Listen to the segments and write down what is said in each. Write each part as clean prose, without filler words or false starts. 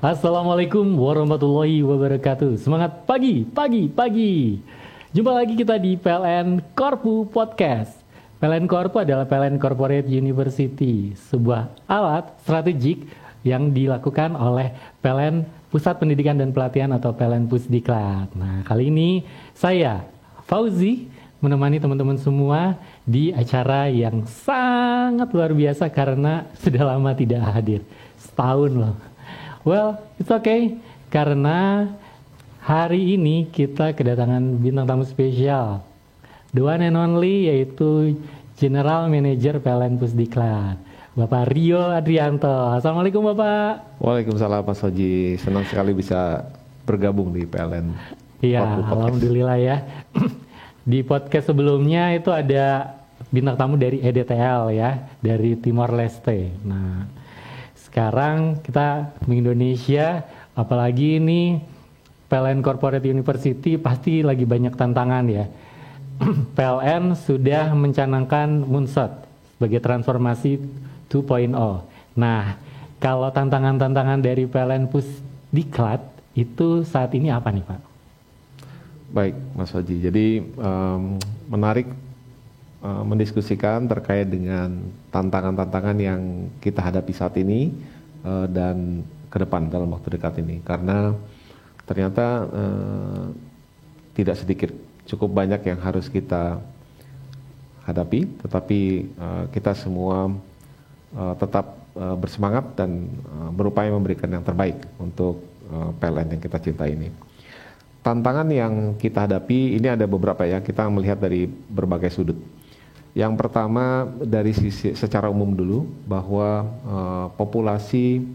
Assalamualaikum warahmatullahi wabarakatuh. Semangat pagi, pagi, pagi. Jumpa lagi kita di PLN Korpu Podcast. PLN Korpu adalah PLN Corporate University, sebuah alat strategik yang dilakukan oleh PLN Pusat Pendidikan dan Pelatihan atau PLN Pusdiklat. Nah, kali ini saya, Fauzi, menemani teman-teman semua di acara yang sangat luar biasa karena sudah lama tidak hadir. Setahun loh. Well, it's okay, karena hari ini kita kedatangan bintang tamu spesial. The one and only, yaitu General Manager PLN Pusdiklat, Bapak Rio Adrianto. Assalamualaikum Bapak. Waalaikumsalam Mas Soji, senang sekali bisa bergabung di PLN. Iya, alhamdulillah ya. Di podcast sebelumnya itu ada bintang tamu dari EDTL ya, dari Timor Leste. Nah, sekarang kita di Indonesia, apalagi ini PLN Corporate University pasti lagi banyak tantangan ya. PLN sudah mencanangkan Moonshot sebagai transformasi 2.0. Nah, kalau tantangan-tantangan dari PLN Pusdiklat itu saat ini apa nih Pak? Baik Mas Soji, jadi menarik mendiskusikan terkait dengan tantangan-tantangan yang kita hadapi saat ini dan ke depan dalam waktu dekat ini, karena ternyata tidak sedikit, cukup banyak yang harus kita hadapi, tetapi kita semua tetap bersemangat dan berupaya memberikan yang terbaik untuk PLN yang kita cintai ini. Tantangan yang kita hadapi ini ada beberapa ya, kita melihat dari berbagai sudut. Yang pertama dari sisi secara umum dulu, bahwa populasi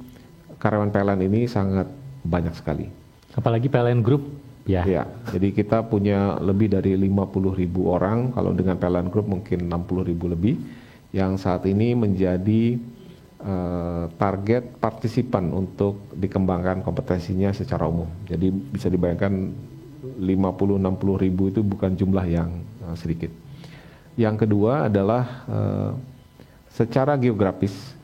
karyawan PLN ini sangat banyak sekali. Apalagi PLN Group ya. Ya, jadi kita punya lebih dari 50.000 orang, kalau dengan PLN Group mungkin 60.000 lebih, yang saat ini menjadi target partisipan untuk dikembangkan kompetensinya secara umum. Jadi bisa dibayangkan 50-60 ribu itu bukan jumlah yang sedikit. Yang kedua adalah secara geografis,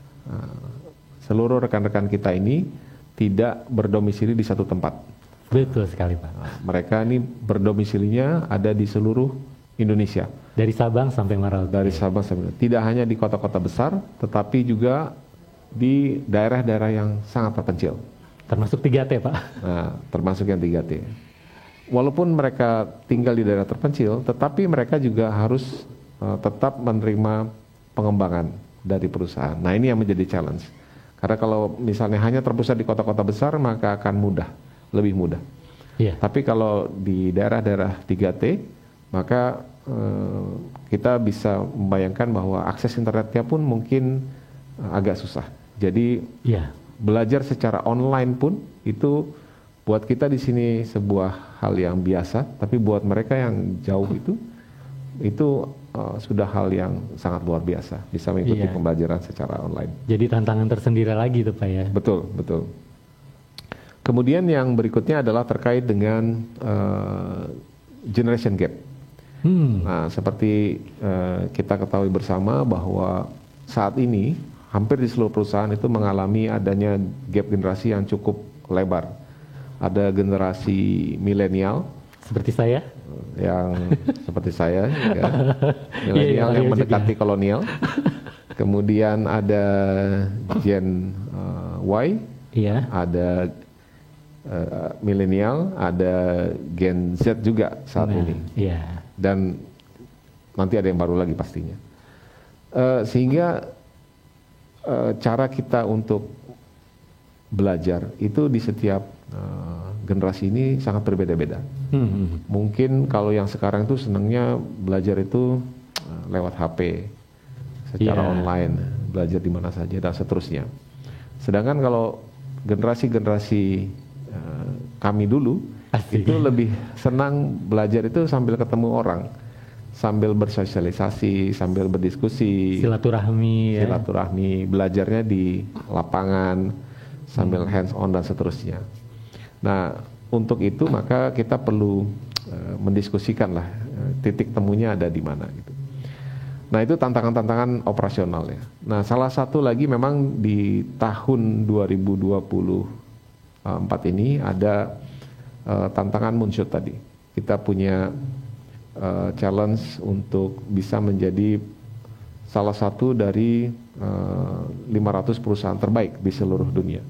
seluruh rekan-rekan kita ini tidak berdomisili di satu tempat. Betul sekali Pak. Mereka ini berdomisilinya ada di seluruh Indonesia. Dari Sabang sampai Merauke. Dari Sabang sampai, tidak hanya di kota-kota besar, tetapi juga di daerah-daerah yang sangat terpencil. Termasuk 3T Pak. Nah, termasuk yang 3T. Walaupun mereka tinggal di daerah terpencil, tetapi mereka juga harus tetap menerima pengembangan dari perusahaan. Nah, ini yang menjadi challenge. Karena kalau misalnya hanya terpusat di kota-kota besar, maka akan mudah, lebih mudah. Iya. Tapi kalau di daerah-daerah 3T, maka kita bisa membayangkan bahwa akses internetnya pun mungkin agak susah. Jadi belajar secara online pun itu buat kita di sini sebuah hal yang biasa, tapi buat mereka yang jauh itu sudah hal yang sangat luar biasa, bisa mengikuti pembelajaran secara online. Jadi tantangan tersendiri lagi tuh Pak ya. Betul, betul. Kemudian yang berikutnya adalah terkait dengan generation gap. Nah, seperti kita ketahui bersama bahwa saat ini hampir di seluruh perusahaan itu mengalami adanya gap generasi yang cukup lebar. Ada generasi milenial seperti saya, yang seperti saya, ya. Milenial yang mendekati kolonial. Kemudian ada Gen Y, ada milenial, ada Gen Z juga saat ini. Dan nanti ada yang baru lagi pastinya. Sehingga cara kita untuk belajar itu di setiap generasi ini sangat berbeda-beda. Mungkin kalau yang sekarang itu senangnya belajar itu lewat HP, secara online, belajar di mana saja dan seterusnya. Sedangkan kalau generasi-generasi kami dulu itu lebih senang belajar itu sambil ketemu orang, sambil bersosialisasi, sambil berdiskusi, silaturahmi, belajarnya di lapangan, sambil hands on dan seterusnya. Nah, untuk itu maka kita perlu mendiskusikan lah titik temunya ada di mana gitu. Nah, itu tantangan-tantangan operasional ya. Nah, salah satu lagi memang di tahun 2020 4 ini ada tantangan moonshot tadi. Kita punya challenge untuk bisa menjadi salah satu dari 500 perusahaan terbaik di seluruh dunia.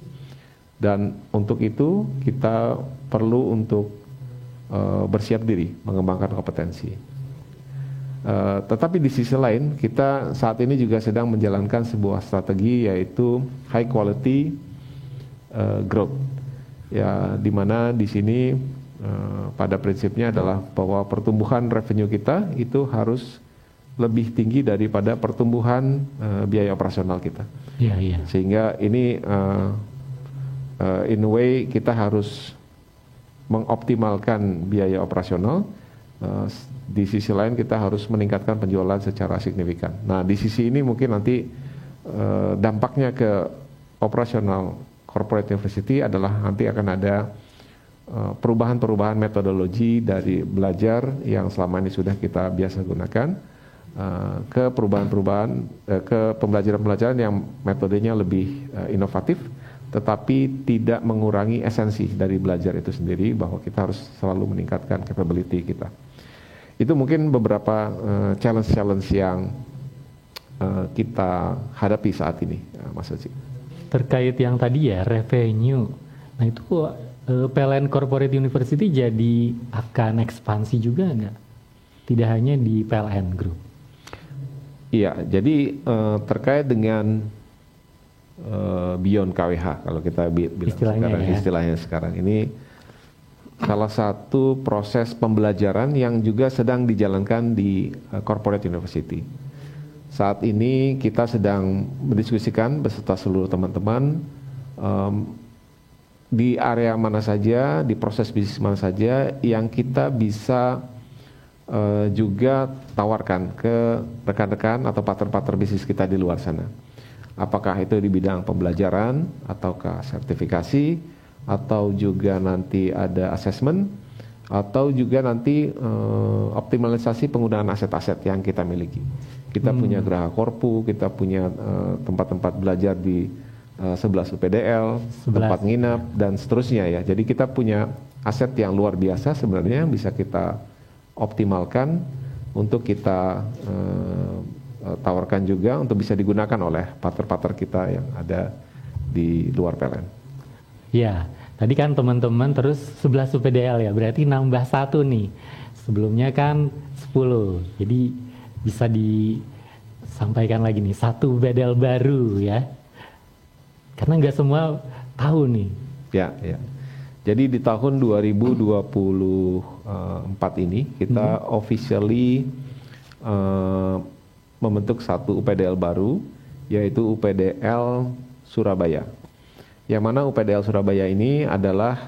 Dan untuk itu kita perlu untuk bersiap diri mengembangkan kompetensi. Tetapi di sisi lain kita saat ini juga sedang menjalankan sebuah strategi, yaitu high quality growth. Ya, di mana di sini pada prinsipnya adalah bahwa pertumbuhan revenue kita itu harus lebih tinggi daripada pertumbuhan biaya operasional kita. Sehingga ini in a way kita harus mengoptimalkan biaya operasional. Di sisi lain kita harus meningkatkan penjualan secara signifikan. Nah, di sisi ini mungkin nanti dampaknya ke operasional corporate university adalah nanti akan ada perubahan-perubahan metodologi dari belajar yang selama ini sudah kita biasa gunakan ke perubahan-perubahan ke pembelajaran-pembelajaran yang metodenya lebih inovatif, tetapi tidak mengurangi esensi dari belajar itu sendiri, bahwa kita harus selalu meningkatkan capability kita. Itu mungkin beberapa challenge-challenge yang kita hadapi saat ini, Mas Haji. Terkait yang tadi ya, revenue. Nah itu PLN Corporate University jadi akan ekspansi juga nggak? Tidak hanya di PLN Group. Iya, jadi terkait dengan beyond KWH, kalau kita bilang istilahnya sekarang ini, salah satu proses pembelajaran yang juga sedang dijalankan di Corporate University. Saat ini kita sedang mendiskusikan beserta seluruh teman-teman di area mana saja, di proses bisnis mana saja yang kita bisa juga tawarkan ke rekan-rekan atau partner-partner bisnis kita di luar sana. Apakah itu di bidang pembelajaran, ataukah sertifikasi, atau juga nanti ada assessment, atau juga nanti optimalisasi penggunaan aset-aset yang kita miliki. Kita punya Geraha Korpu, kita punya tempat-tempat belajar di 11 UPDL, tempat nginap, dan seterusnya ya. Jadi kita punya aset yang luar biasa sebenarnya yang bisa kita optimalkan untuk kita tawarkan juga untuk bisa digunakan oleh partner-partner kita yang ada di luar PLN. Ya, tadi kan teman-teman terus 11 UPDL ya, berarti nambah 1 nih. Sebelumnya kan 10, jadi bisa disampaikan lagi nih, 1 UPDL baru ya. Karena nggak semua tahu nih. Ya. Jadi di tahun 2024 ini kita officially membentuk 1 UPDL baru, yaitu UPDL Surabaya. Yang mana UPDL Surabaya ini adalah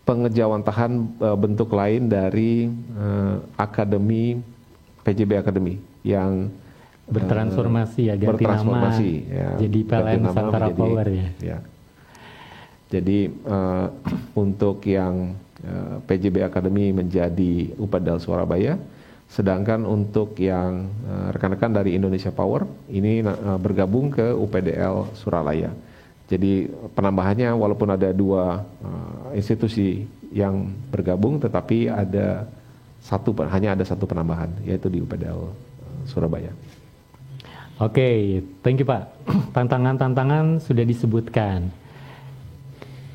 pengejawantahan bentuk lain dari akademi PJB Academy yang bertransformasi ya, ganti nama ya, jadi PLN Nusantara Power ya. Jadi untuk yang PJB Academy menjadi UPDL Surabaya, sedangkan untuk yang rekan-rekan dari Indonesia Power ini bergabung ke UPDL Suralaya. Jadi penambahannya walaupun ada 2 institusi yang bergabung, tetapi hanya ada satu penambahan, yaitu di UPDL Surabaya. Oke, thank you Pak. Tantangan-tantangan sudah disebutkan.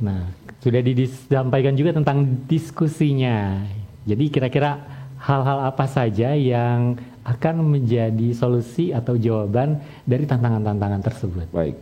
Nah, sudah disampaikan juga tentang diskusinya. Jadi kira-kira hal-hal apa saja yang akan menjadi solusi atau jawaban dari tantangan-tantangan tersebut? Baik.